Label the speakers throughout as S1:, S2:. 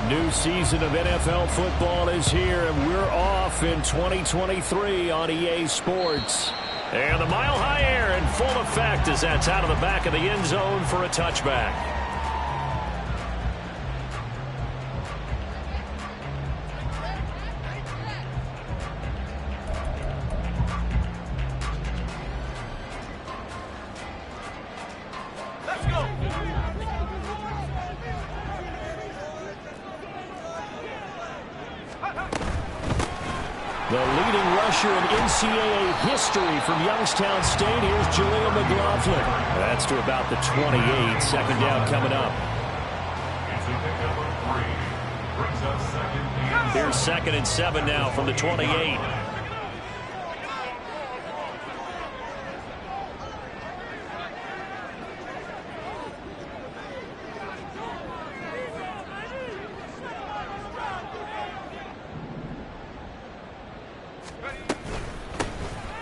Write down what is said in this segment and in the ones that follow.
S1: A new season of NFL football is here, and we're off in 2023 on EA Sports. And the mile-high air in full effect as that's out of the back of the end zone for a touchback. The leading rusher in NCAA history from Youngstown State. Here's Jaleel McLaughlin. That's to about the 28. Second down coming up. Here's 2nd and 7 now from the 28.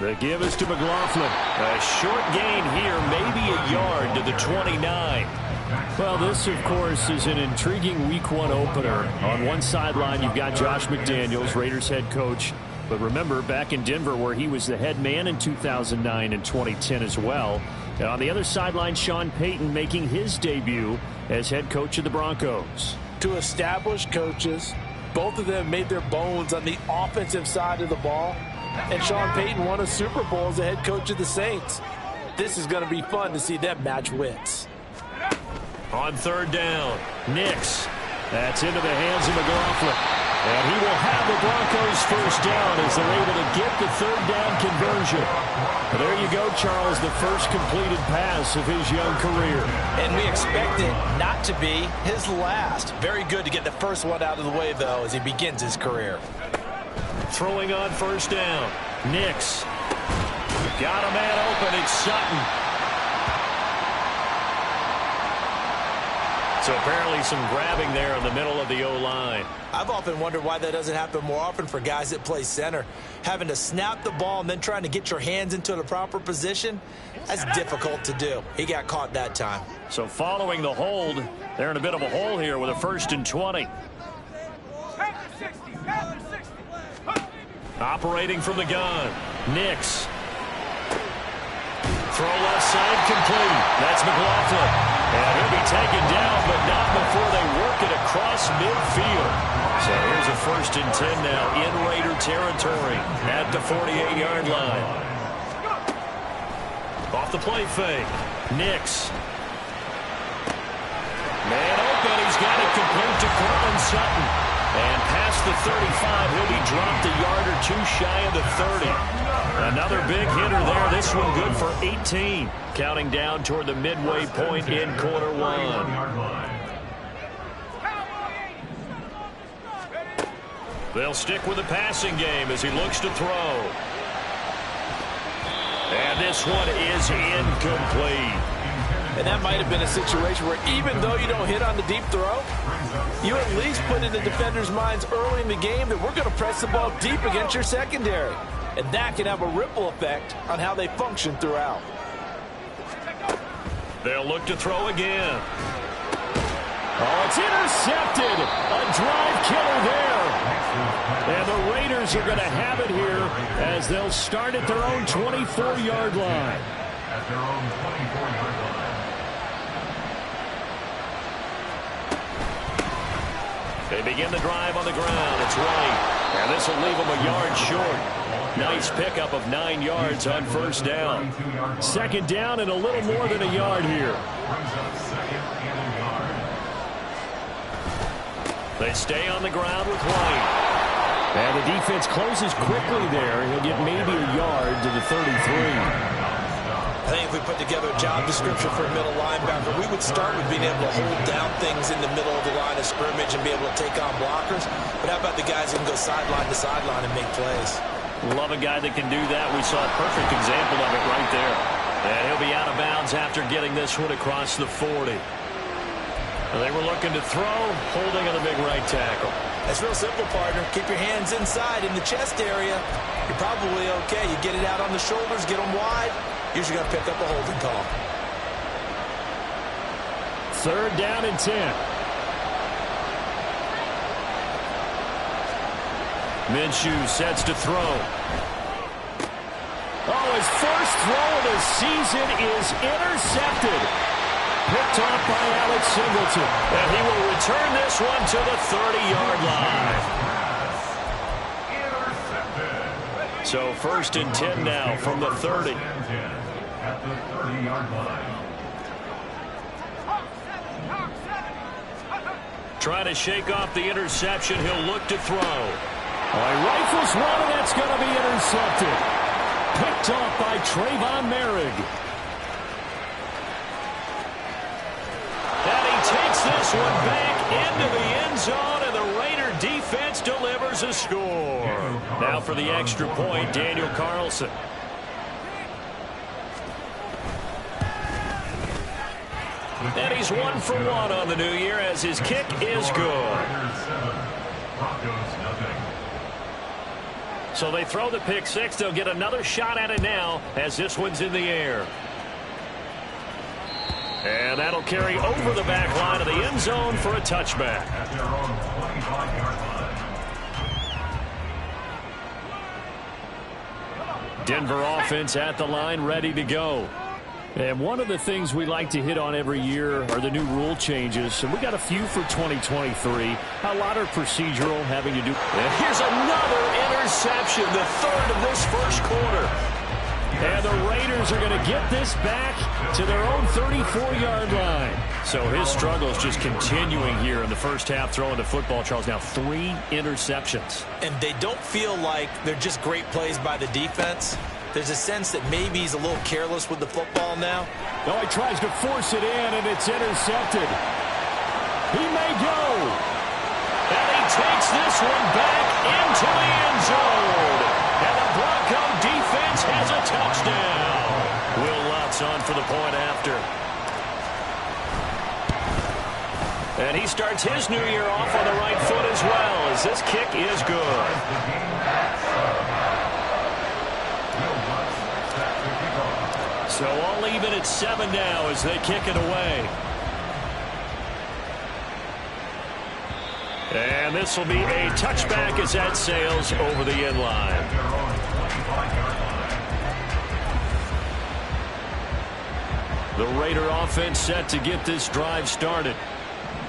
S1: The give is to McLaughlin. A short gain here, maybe a yard to the 29. Well, this, of course, is an intriguing Week 1 opener. On one sideline, you've got Josh McDaniels, Raiders head coach. But remember, back in Denver, where he was the head man in 2009 and 2010 as well. And on the other sideline, Sean Payton making his debut as head coach of the Broncos.
S2: Two established coaches. Both of them made their bones on the offensive side of the ball. And Sean Payton won a Super Bowl as the head coach of the Saints. This is going to be fun to see them match wits.
S1: On 3rd down, Nix. That's into the hands of McLaughlin. And he will have the Broncos first down as they're able to get the 3rd down conversion. And there you go, Charles, the first completed pass of his young career.
S2: And we expect it not to be his last. Very good to get the first one out of the way, though, as he begins his career.
S1: Throwing on 1st down. Nix. Got a man open. It's Sutton. So apparently some grabbing there in the middle of the O-line.
S2: I've often wondered why that doesn't happen more often for guys that play center. Having to snap the ball and then trying to get your hands into the proper position, that's difficult to do. He got caught that time.
S1: So following the hold, they're in a bit of a hole here with a 1st and 20. Operating from the gun. Nix. Throw left side complete. That's McLaughlin. And he'll be taken down, but not before they work it across midfield. So here's a 1st and 10 now in Raider territory at the 48-yard line. Off the play fake. Nix. Man open. He's got it complete to Cortland Sutton. And past the 35, he'll be dropped a yard or two shy of the 30. Another big hitter there. This one good for 18. Counting down toward the midway point in quarter 1. They'll stick with the passing game as he looks to throw. And this one is incomplete.
S2: And that might have been a situation where even though you don't hit on the deep throw, you at least put in the defender's minds early in the game that we're going to press the ball deep against your secondary. And that can have a ripple effect on how they function throughout.
S1: They'll look to throw again. Oh, it's intercepted. A drive killer there. And the Raiders are going to have it here as they'll start at their own 24-yard line. At their own 24-yard line. They begin the drive on the ground. It's right. And this will leave them a yard short. Nice pickup of 9 yards on 1st down. 2nd down and a little more than a yard here. They stay on the ground with White. And the defense closes quickly there. He'll get maybe a yard to the 33.
S2: I think if we put together a job description for a middle linebacker, we would start with being able to hold down things in the middle of the line of scrimmage and be able to take on blockers. But how about the guys who can go sideline to sideline and make plays?
S1: Love a guy that can do that. We saw a perfect example of it right there. And he'll be out of bounds after getting this one across the 40. They were looking to throw, holding on the big right tackle.
S2: That's real simple, partner. Keep your hands inside in the chest area. You're probably okay. You get it out on the shoulders, get them wide. Usually got to pick up a holding call.
S1: 3rd down and 10. Minshew sets to throw. Oh, his first throw of the season is intercepted. Picked off by Alex Singleton. And he will return this one to the 30-yard line. So 1st and 10 now from the 30. At the 30-yard line. Trying to shake off the interception. He'll look to throw. Oh, he rifles one, and that's going to be intercepted. Picked off by Trayvon Merrick. And he takes this one back into the end zone, and the Raider defense delivers a score. Now for the extra point, Daniel Carlson. And he's 1 for 1 on the new year as his kick is good. So they throw the pick six. They'll get another shot at it now as this one's in the air. And that'll carry over the back line of the end zone for a touchback. Denver offense at the line, ready to go. And one of the things we like to hit on every year are the new rule changes. And we got a few for 2023. A lot are procedural, having to do. And here's another interception, the third of this first quarter. And the Raiders are going to get this back to their own 34-yard line. So his struggle is just continuing here in the first half, throwing the football. Charles, now 3 interceptions.
S2: And they don't feel like they're just great plays by the defense. There's a sense that maybe he's a little careless with the football now.
S1: No, he tries to force it in, and it's intercepted. He may go. And he takes this one back into the end zone. And the Bronco defense has a touchdown. Will Lutz on for the point after. And he starts his new year off on the right foot as well, as this kick is good. So all even at 7 now as they kick it away. And this will be a touchback as that sails over the end line. The Raider offense set to get this drive started.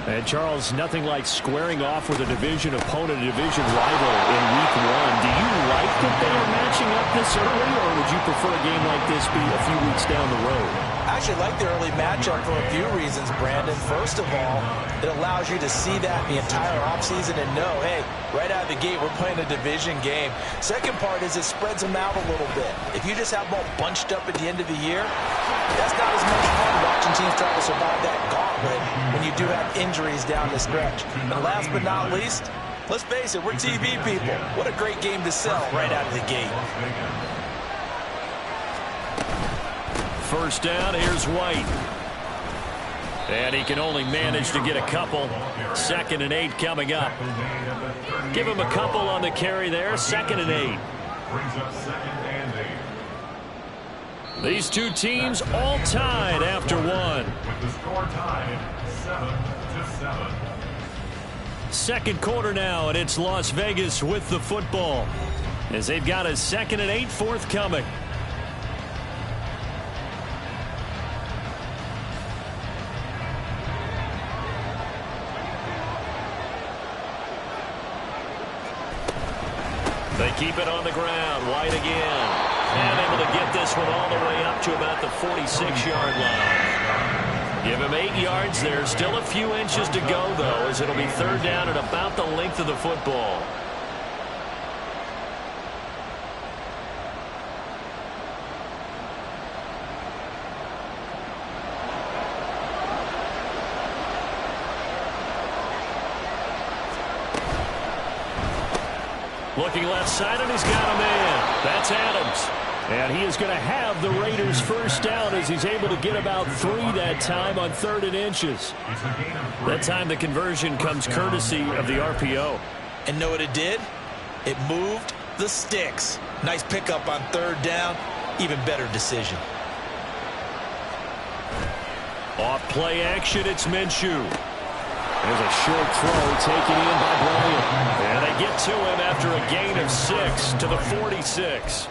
S1: And, Charles, nothing like squaring off with a division opponent, a division rival in Week 1. Do you like that they are matching up this early, or would you prefer a game like this be a few weeks down the road?
S2: I actually like the early matchup for a few reasons, Brandon. First of all, it allows you to see that the entire offseason and know, hey, right out of the gate, we're playing a division game. Second part is it spreads them out a little bit. If you just have them all bunched up at the end of the year, that's not as much fun watching teams try to survive that gauntlet when you do have injuries down the stretch. And last but not least, let's face it, we're TV people. What a great game to sell right out of the gate.
S1: First down, here's White. And he can only manage to get a couple. 2nd and 8 coming up. Give him a couple on the carry there. 2nd and 8. These two teams all tied after one. With the score tied 7-7. Second quarter now, and it's Las Vegas with the football, as they've got a 2nd and 8 forthcoming. They keep it on the ground. White again. And able to get this one all the way up to about the 46-yard line. Give him 8 yards there. Still a few inches to go, though, as it'll be 3rd down at about the length of the football. Looking left side, and he's got a man. That's Adams. And he is going to have the Raiders first down as he's able to get about 3 that time on 3rd and inches. That time the conversion comes courtesy of the RPO.
S2: And know what it did? It moved the sticks. Nice pickup on 3rd down. Even better decision.
S1: Off play action, it's Minshew. There's a short throw taken in by Bryant. And they get to him after a gain of 6 to the 46.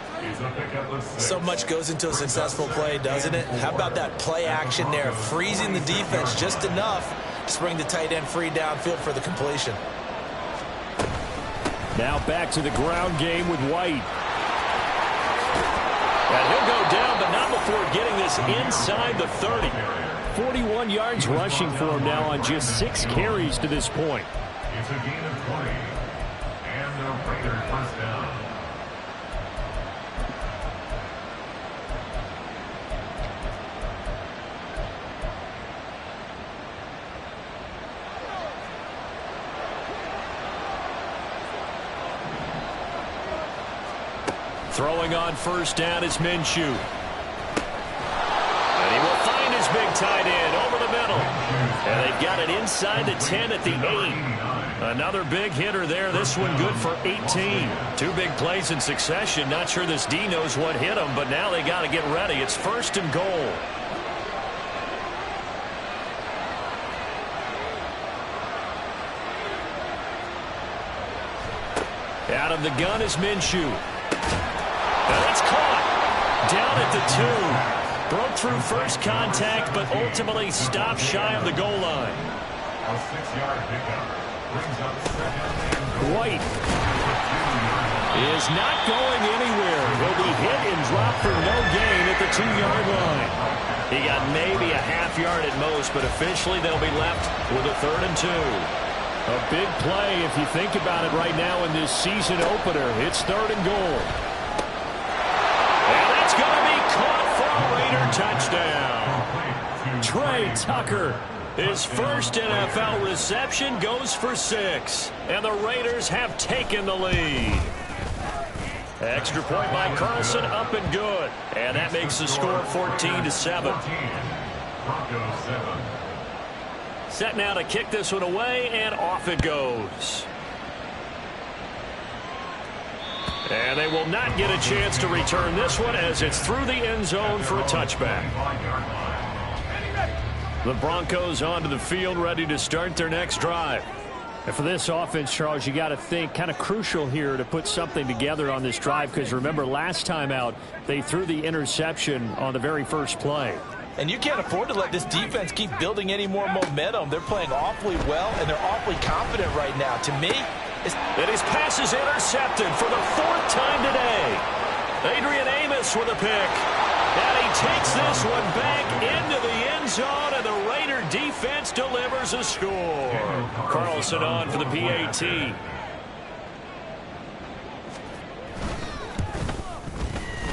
S2: So much goes into a successful play, doesn't it? How about that play action there, freezing the defense just enough to bring the tight end free downfield for the completion.
S1: Now back to the ground game with White. And he'll go down, but not before getting this inside the 30. 41 yards rushing for him now on just 6 carries to this point.
S3: It's a gain of 20. And the Raiders first down.
S1: Throwing on first down is Minshew. And he will find his big tight end over the middle. And they've got it inside the 10 at the 8. Another big hitter there. This one good for 18. 2 big plays in succession. Not sure this D knows what hit him, but now they got to get ready. It's 1st and goal. Out of the gun is Minshew. And it's caught down at the 2. Broke through first contact, but ultimately stopped shy of the goal line.
S3: A 6-yard pickup brings up 2nd.
S1: White is not going anywhere. He'll be hit and dropped for no gain at the 2-yard line. He got maybe a half yard at most, but officially they'll be left with a 3rd and 2. A big play if you think about it right now in this season opener. It's 3rd and goal. And that's going to be caught for a Raider touchdown. Trey Tucker, his first NFL reception, goes for 6. And the Raiders have taken the lead. Extra point by Carlson, up and good. And that makes the score 14-7.
S3: Broncos 7.
S1: Set now to kick this one away, and off it goes. And they will not get a chance to return this one as it's through the end zone for a touchback. The Broncos onto the field, ready to start their next drive. And for this offense, Charles, you got to think kind of crucial here to put something together on this drive, because remember last time out they threw the interception on the very first play.
S2: And you can't afford to let this defense keep building any more momentum. They're playing awfully well, and they're awfully confident right now. To me,
S1: and his pass is intercepted for the 4th time today. Adrian Amos with a pick. And he takes this one back into the end zone, and the Raider defense delivers a score. Carlson on for the PAT.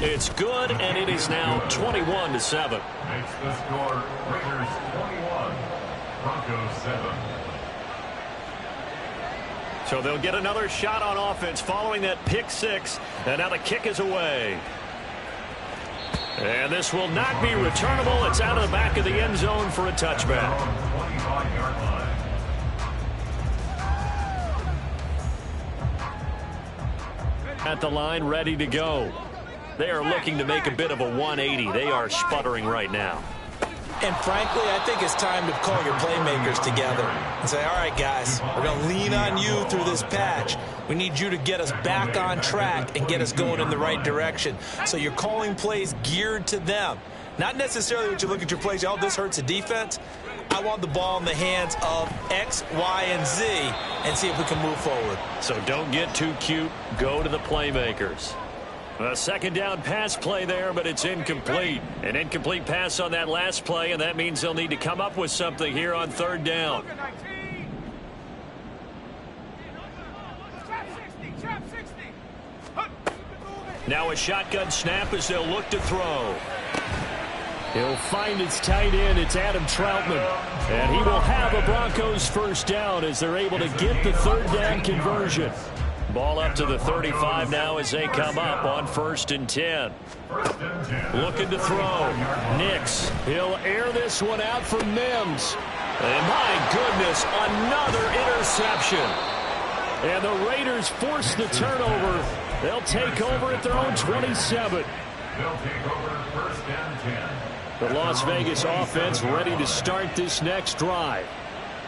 S1: It's good, and it is now 21-7.
S3: Makes the score Raiders 21, Broncos 7.
S1: So they'll get another shot on offense following that pick 6, and now the kick is away. And this will not be returnable. It's out of the back of the end zone for a touchback.
S3: 25-yard line.
S1: At the line, ready to go. They are looking to make a bit of a 180. They are sputtering right now.
S2: and frankly, I think it's time to call your playmakers together and say, all right, guys, we're going to lean on you through this patch. We need you to get us back on track and get us going in the right direction. So you're calling plays geared to them. Not necessarily what you look at your plays, oh, this hurts the defense. I want the ball in the hands of X, Y, and Z and see if we can move forward.
S1: So don't get too cute. Go to the playmakers. A second down pass play there, but it's incomplete. An incomplete pass on that last play, and that means they'll need to come up with something here on third down. Now a shotgun snap as they'll look to throw. He'll find its tight end. It's Adam Troutman. And he will have a Broncos first down as they're able to get the third down conversion. Ball up to the 35 now as they come up on 1st and 10. Looking to throw. Nix. He'll air this one out for Mims. And my goodness, another interception. And the Raiders force the turnover. They'll take over at their own 27.
S3: They'll take over 1st and 10.
S1: The Las Vegas offense ready to start this next drive.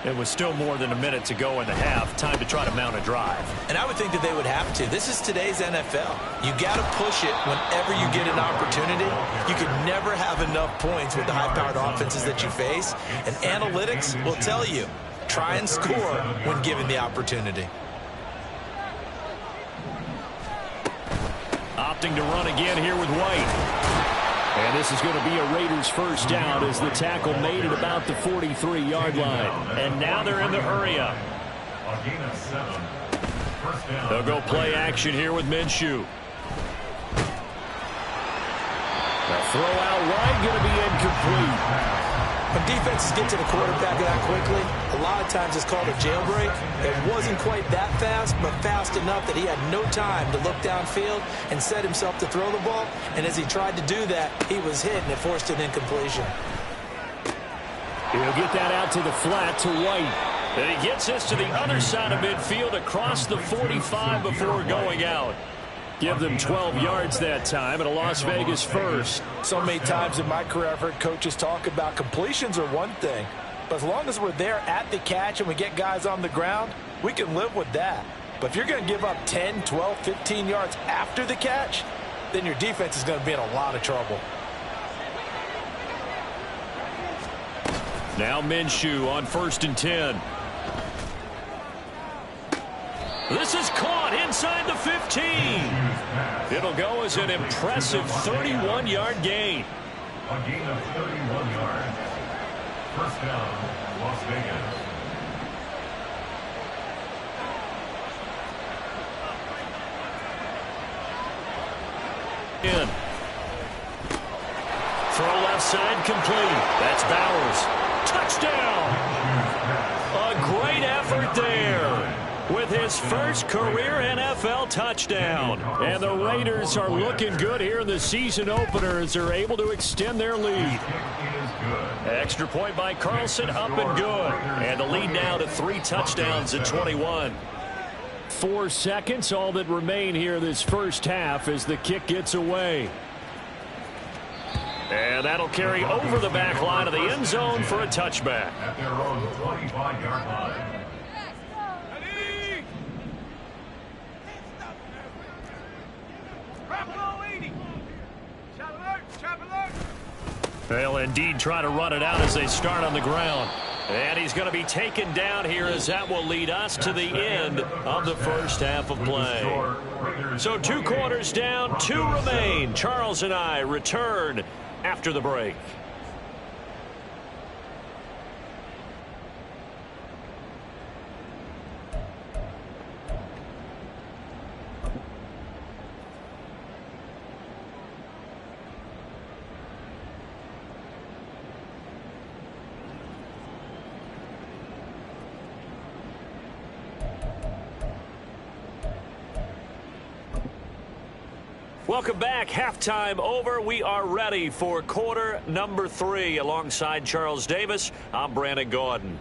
S1: It was still more than a minute to go in the half. Time to try to mount a drive.
S2: And I would think that they would have to. This is today's NFL. You got to push it whenever you get an opportunity. You can never have enough points with the high-powered offenses that you face. And analytics will tell you, try and score when given the opportunity.
S1: Opting to run again here with White. And this is going to be a Raiders first down as the tackle made at about the 43-yard line. And now they're in the hurry-up. They'll go play action here with Minshew. The throw out wide going to be incomplete.
S2: When defenses get to the quarterback that quickly, a lot of times it's called a jailbreak. It wasn't quite that fast, but fast enough that he had no time to look downfield and set himself to throw the ball. And as he tried to do that, he was hit, and it forced an incompletion.
S1: He'll get that out to the flat to White. And he gets this to the other side of midfield across the 45 before going out. Give them 12 yards that time and a Las Vegas first.
S2: So many times in my career I've heard coaches talk about completions are one thing, but as long as we're there at the catch and we get guys on the ground, we can live with that. But if you're going to give up 10, 12, 15 yards after the catch, then your defense is going to be in a lot of trouble.
S1: Now Minshew on 1st and 10. This is caught inside the 15. It'll go as an impressive 31-yard gain.
S3: A gain of 31 yards. First down, Las Vegas.
S1: In. Throw left side complete. That's Bowers. Touchdown. A great effort there with his first career NFL touchdown. And the Raiders are looking good here in the season opener as they're able to extend their lead. Extra point by Carlson, up and good. And the lead now to 3 touchdowns at 21. 4 seconds, all that remain here this first half as the kick gets away. And that'll carry over the back line of the end zone for a touchback.
S3: At their own 25-yard line.
S1: They'll indeed try to run it out as they start on the ground. And he's going to be taken down here as that will lead us to the end of the first half of play. So 2 quarters down, 2 remain. Charles and I return after the break. Welcome back. Halftime over. We are ready for quarter number 3. Alongside Charles Davis, I'm Brandon Gordon.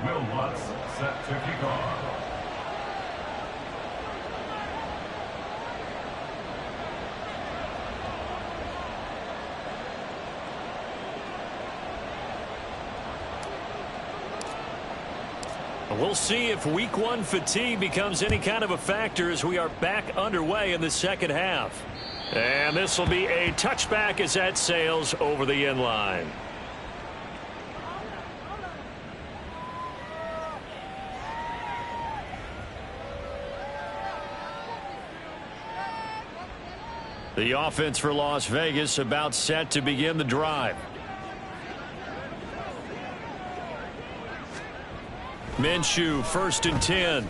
S3: Will Lutz set to kick off.
S1: We'll see if week 1 fatigue becomes any kind of a factor as we are back underway in the second half. And this will be a touchback as that sails over the end line. The offense for Las Vegas about set to begin the drive. Minshew, 1st and 10.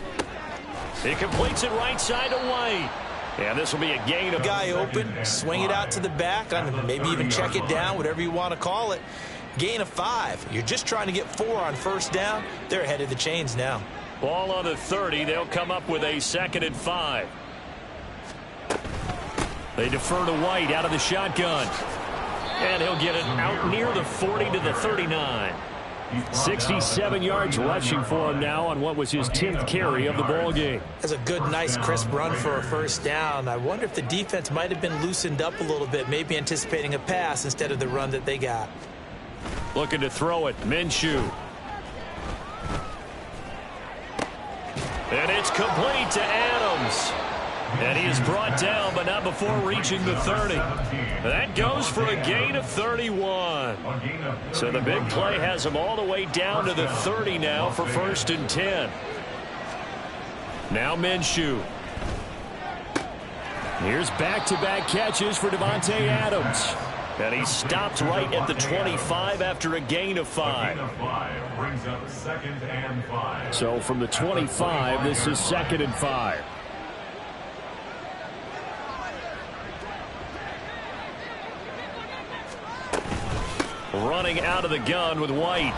S1: He completes it right side to White. And this will be a gain of...
S2: Guy open, swing it out to the back, maybe even check it down, whatever you want to call it. Gain of 5. You're just trying to get 4 on first down. They're ahead of the chains now.
S1: Ball on the 30. They'll come up with a 2nd and 5. They defer to White out of the shotgun. And he'll get it out near the 40 to the 39. 67 yards rushing for him now on what was his 10th carry of the ball game.
S2: That's a good, nice, crisp run for a first down. I wonder if the defense might have been loosened up a little bit, maybe anticipating a pass instead of the run that they got.
S1: Looking to throw it, Minshew. And it's complete to Adams. And he is brought down, but not before reaching the 30. That goes for a gain of 31. So the big play has him all the way down to the 30 now for 1st and 10. Now Minshew. Here's back-to-back catches for Davante Adams. And he stopped right at the 25 after a gain of 5.
S3: Brings up 2nd and 5.
S1: So from the 25, this is 2nd and 5. Running out of the gun with White.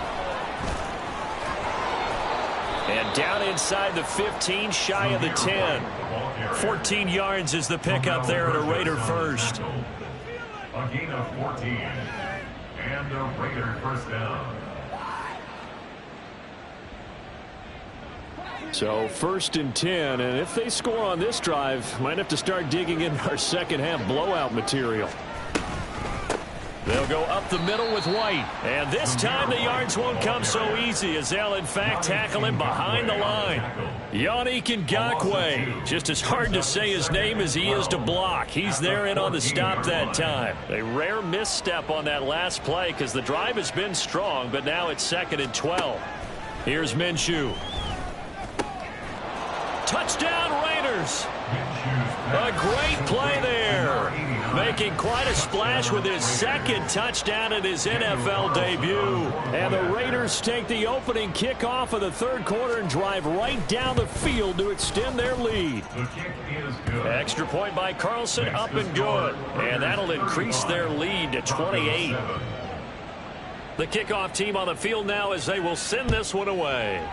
S1: And down inside the 15, shy of the 10. 14 yards is the pickup there at a Raider first.
S3: A gain of 14. And a Raider first down.
S1: So 1st and 10, and if they score on this drive, might have to start digging in our second half blowout material. They'll go up the middle with White. And this time the yards won't come so easy as they'll in fact tackle him behind the line. Yannick Ngakoue. Just as hard to say his name as he is to block. He's there in on the stop that time. A rare misstep on that last play because the drive has been strong, but now it's 2nd and 12. Here's Minshew. Touchdown Raiders. A great play there. Making quite a splash with his 2nd touchdown in his NFL debut. And the Raiders take the opening kickoff of the 3rd quarter and drive right down the field to extend their lead. Extra point by Carlson, up and good. And that'll increase their lead to 28. The kickoff team on the field now as they will send this one away.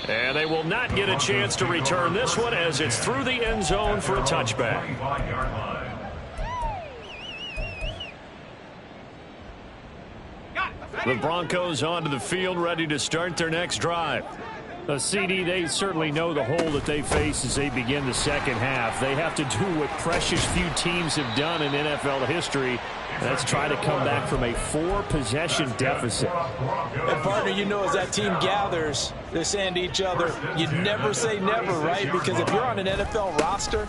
S1: And they will not get a chance to return this one as it's through the end zone for a touchback. The Broncos onto the field, ready to start their next drive. CD, they certainly know the hole that they face as they begin the second half. They have to do what precious few teams have done in NFL history. That's try to come back from a 4-possession deficit.
S2: And partner, you know, as that team gathers, they're saying to each other, you never say never, right? Because if you're on an NFL roster,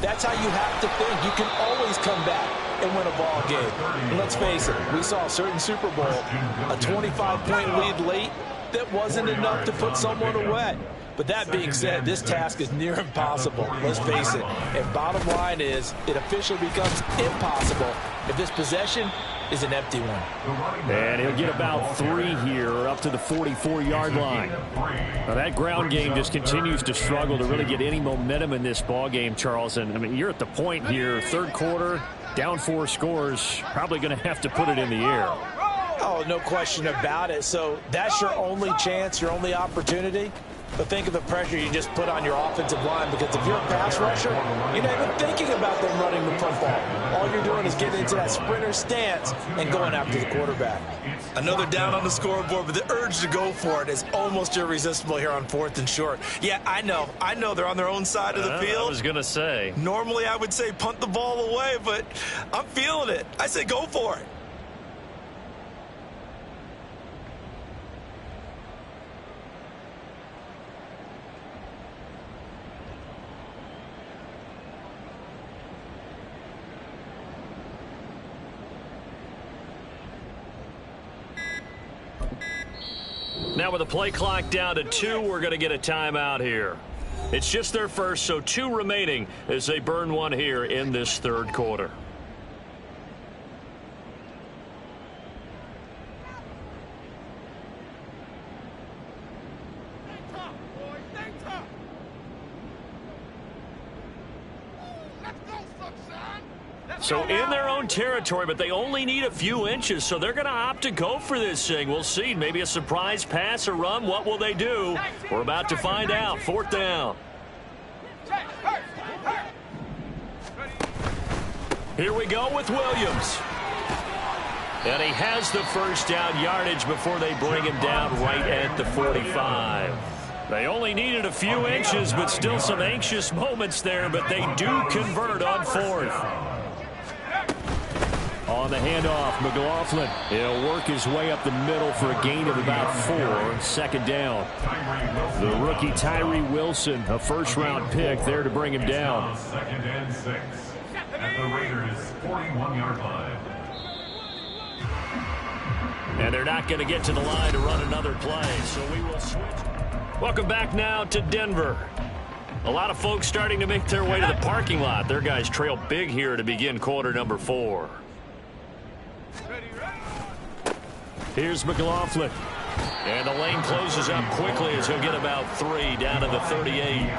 S2: that's how you have to think. You can always come back and win a ball game. And let's face it, we saw a certain Super Bowl, a 25-point lead late, that wasn't enough to put someone away. But that being said, this task is near impossible. Let's face it. And bottom line is, it officially becomes impossible if this possession is an empty one.
S1: And he'll get about 3 here up to the 44-yard line. Now that ground game just continues to struggle to really get any momentum in this ball game, Charles. And I mean, you're at the point here, 3rd quarter, down 4 scores, probably going to have to put it in the air.
S2: Oh, no question about it. So that's your only chance, your only opportunity. But think of the pressure you just put on your offensive line, because if you're a pass rusher, you're not even thinking about them running the football. All you're doing is getting into that sprinter stance and going after the quarterback. Another down on the scoreboard, but the urge to go for it is almost irresistible here on 4th and short. Yeah, I know they're on their own side of the field.
S1: I was going to say.
S2: Normally I would say punt the ball away, but I'm feeling it. I say go for it.
S1: Now with the play clock down to 2, we're going to get a timeout here. It's just their first, so 2 remaining as they burn one here in this 3rd quarter. So in their own territory, but they only need a few inches, so they're going to opt to go for this thing. We'll see. Maybe a surprise pass or run. What will they do? We're about to find out. 4th down. Here we go with Williams. And he has the first down yardage before they bring him down right at the 45. They only needed a few inches, but still some anxious moments there, but they do convert on fourth. On the handoff, McLaughlin. He'll work his way up the middle for a gain of about 4. Second down. The rookie Tyree Wilson, a first-round pick, there to bring him down.
S3: Second and 6 at the Raiders' 41-yard line.
S1: And they're not going to get to the line to run another play, so we will switch. Welcome back now to Denver. A lot of folks starting to make their way to the parking lot. Their guys trail big here to begin quarter number 4. Here's McLaughlin. And the lane closes up quickly as he'll get about 3 down to the 38.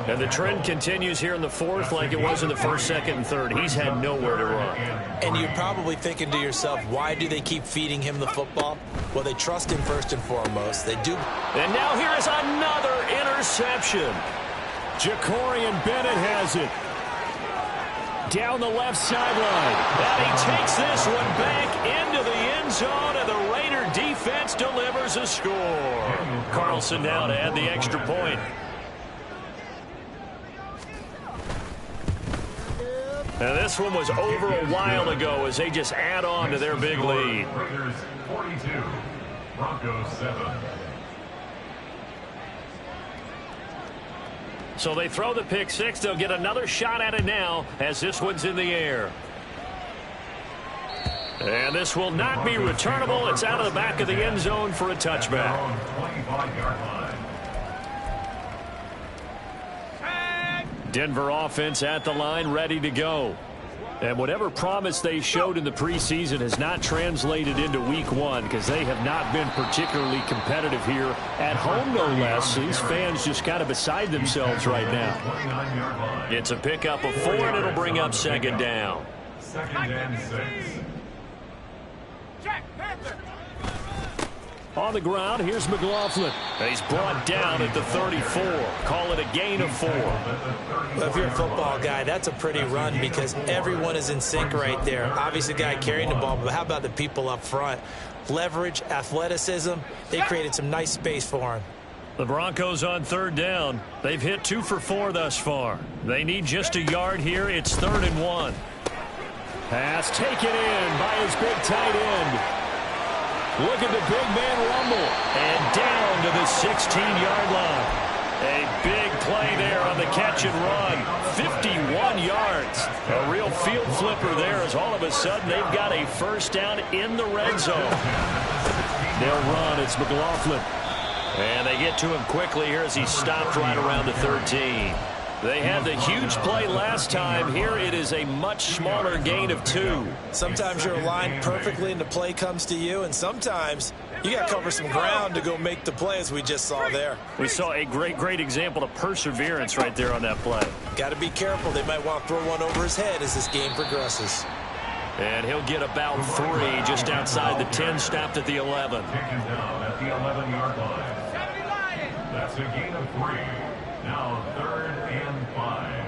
S1: And the trend continues here in the fourth like it was in the first, second, and third. He's had nowhere to run.
S2: And you're probably thinking to yourself, why do they keep feeding him the football? Well, they trust him first and foremost. They do.
S1: And now here is another interception. Jacorian Bennett has it. Down the left sideline. And he takes this one back into the end zone, and the Raider defense delivers a score. Carlson now to add the extra point. And this one was over a while ago as they just add on to their big lead.
S3: Raiders 42, Broncos 7.
S1: So they throw the pick six. They'll get another shot at it now as this one's in the air. And this will not be returnable. It's out of the back of the end zone for a touchback.
S3: 25-yard line.
S1: Denver offense at the line, ready to go. And whatever promise they showed in the preseason has not translated into week 1 because they have not been particularly competitive here at home, no less. These fans just kind of beside themselves right now. It's a pickup of 4, and it'll bring up second down.
S3: Second and 6.
S1: On the ground, here's McLaughlin. He's brought down at the 34. Call it a gain of 4.
S2: Well, if you're a football guy, that's a pretty run because everyone is in sync right there. Obviously, the guy carrying the ball, but how about the people up front? Leverage, athleticism, they created some nice space for him.
S1: The Broncos on third down. They've hit 2 for 4 thus far. They need just a yard here. It's 3rd and 1. Pass taken in by his big tight end. Look at the big man rumble. And down to the 16-yard line. A big play there on the catch and run. 51 yards. A real field flipper there as all of a sudden they've got a first down in the red zone. They'll run. It's McLaughlin. And they get to him quickly here as he stopped right around the 13. They had the huge play last time. Here it is a much smaller gain of 2.
S2: Sometimes you're aligned perfectly and the play comes to you, and sometimes you got to cover some ground to go make the play as we just saw there.
S1: We saw a great example of perseverance right there on that play.
S2: Got to be careful. They might want to throw one over his head as this game progresses.
S1: And he'll get about 3 just outside the 10, stopped at the 11.
S3: Taken down at the 11-yard line. That's a gain of 3. Now 3rd and 5.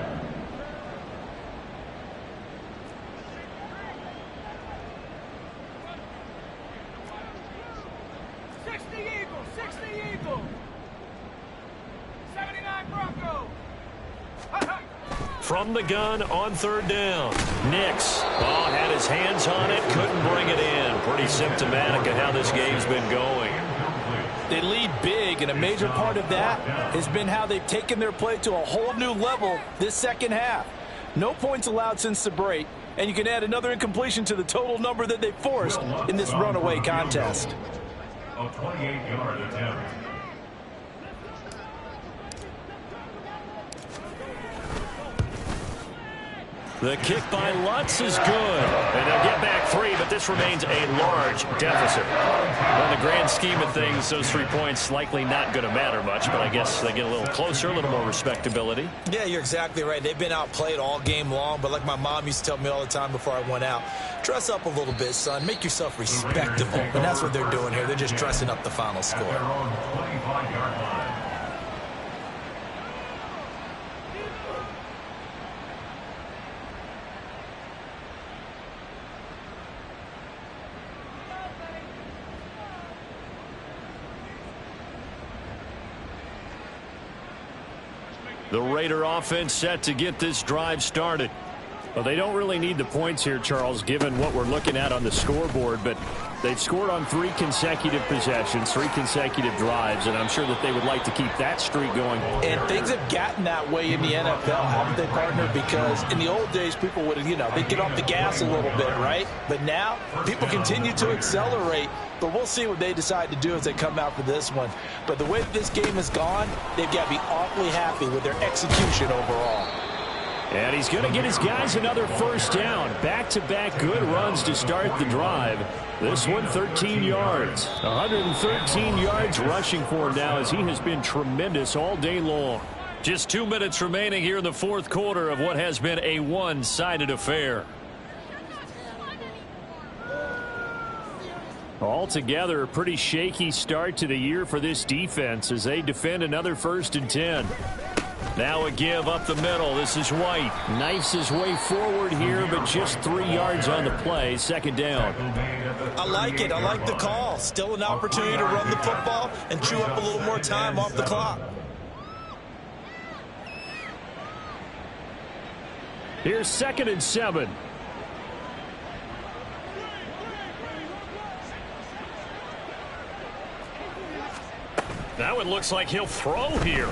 S1: From the gun on third down. Nix had his hands on it, couldn't bring it in. Pretty symptomatic of how this game's been going.
S2: They lead big, and a major part of that has been how they've taken their play to a whole new level this second half. No points allowed since the break, and you can add another incompletion to the total number that they forced in this runaway contest.
S3: A 28-yard attempt.
S1: The kick by Lutz is good. And they'll get back 3, but this remains a large deficit. In the grand scheme of things, those 3 points likely not going to matter much, but I guess they get a little closer, a little more respectability.
S2: Yeah, you're exactly right. They've been outplayed all game long, but like my mom used to tell me all the time before I went out, dress up a little bit, son. Make yourself respectable. And that's what they're doing here. They're just dressing up the final score.
S3: At their own 25-yard line.
S1: The Raider offense set to get this drive started. Well, they don't really need the points here, Charles, given what we're looking at on the scoreboard, but they've scored on 3 consecutive possessions, 3 consecutive drives, and I'm sure that they would like to keep that streak going.
S2: And things have gotten that way in the NFL, haven't they, partner? Because in the old days, people would, they'd get off the gas a little bit, right? But now, people continue to accelerate, but we'll see what they decide to do as they come out for this one. But the way that this game has gone, they've got to be awfully happy with their execution overall.
S1: And he's going to get his guys another first down. Back-to-back good runs to start the drive. This one 13 yards. 113 yards rushing for him now as he has been tremendous all day long. Just 2 minutes remaining here in the fourth quarter of what has been a one-sided affair. Altogether, a pretty shaky start to the year for this defense as they defend another 1st and 10. Now a give up the middle. This is White. Knifes his way forward here, but just 3 yards on the play. 2nd down.
S2: I like it. I like the call. Still an opportunity to run the football and chew up a little more time off the clock.
S1: Here's 2nd and 7. Now it looks like he'll throw here.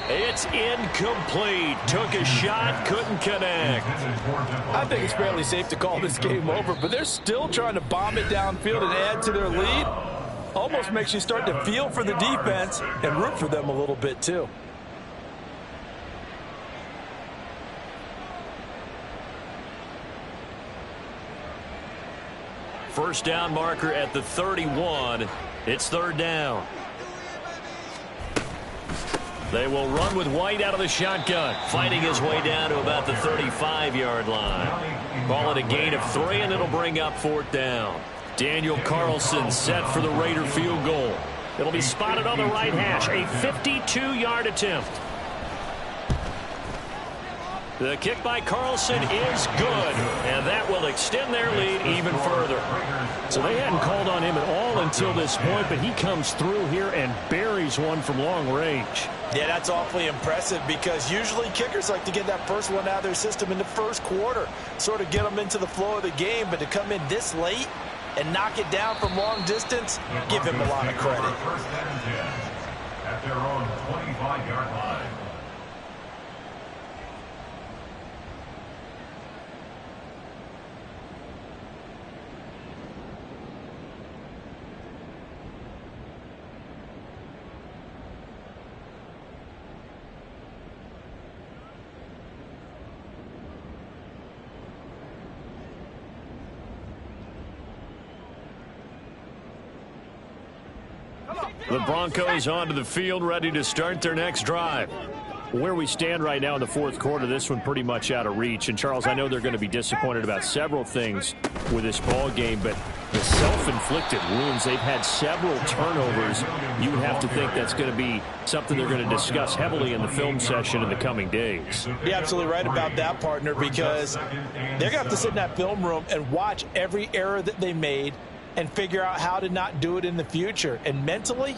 S1: It's incomplete. Took a shot, couldn't connect.
S2: I think it's fairly safe to call this game over, but they're still trying to bomb it downfield and add to their lead. Almost makes you start to feel for the defense and root for them a little bit too.
S1: First down marker at the 31. It's 3rd down. They will run with White out of the shotgun, fighting his way down to about the 35-yard line. Call it a gain of 3, and it'll bring up 4th down. Daniel Carlson set for the Raider field goal. It'll be spotted on the right hash, a 52-yard attempt. The kick by Carlson is good, and that will extend their lead even further. So they hadn't called on him at all until this point, but he comes through here and buries one from long range.
S2: Yeah, that's awfully impressive because usually kickers like to get that first one out of their system in the first quarter, sort of get them into the flow of the game, but to come in this late and knock it down from long distance, give him a lot of credit.
S3: At their own 25-yard line.
S1: The Broncos onto the field, ready to start their next drive. Where we stand right now in the fourth quarter, this one pretty much out of reach. And, Charles, I know they're going to be disappointed about several things with this ball game, but the self-inflicted wounds, they've had several turnovers. You would have to think that's going to be something they're going to discuss heavily in the film session in the coming days.
S2: You're absolutely right about that, partner, because they're going to have to sit in that film room and watch every error that they made and figure out how to not do it in the future. And mentally,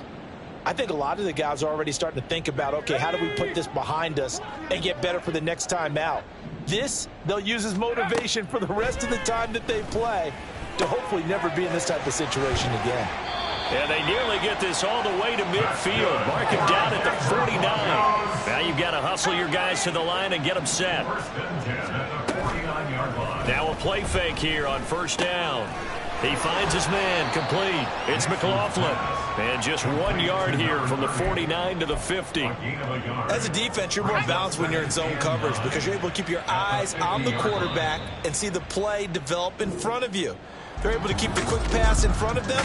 S2: I think a lot of the guys are already starting to think about, okay, how do we put this behind us and get better for the next time out? This, they'll use as motivation for the rest of the time that they play to hopefully never be in this type of situation again.
S1: And they nearly get this all the way to midfield. Mark him down at the 49. Now you've got to hustle your guys to the line and get them set. Now a play fake here on first down. He finds his man, complete. It's McLaughlin. And just 1 yard here from the 49 to the 50.
S2: As a defense, you're more balanced when you're in zone coverage because you're able to keep your eyes on the quarterback and see the play develop in front of you. They're able to keep the quick pass in front of them.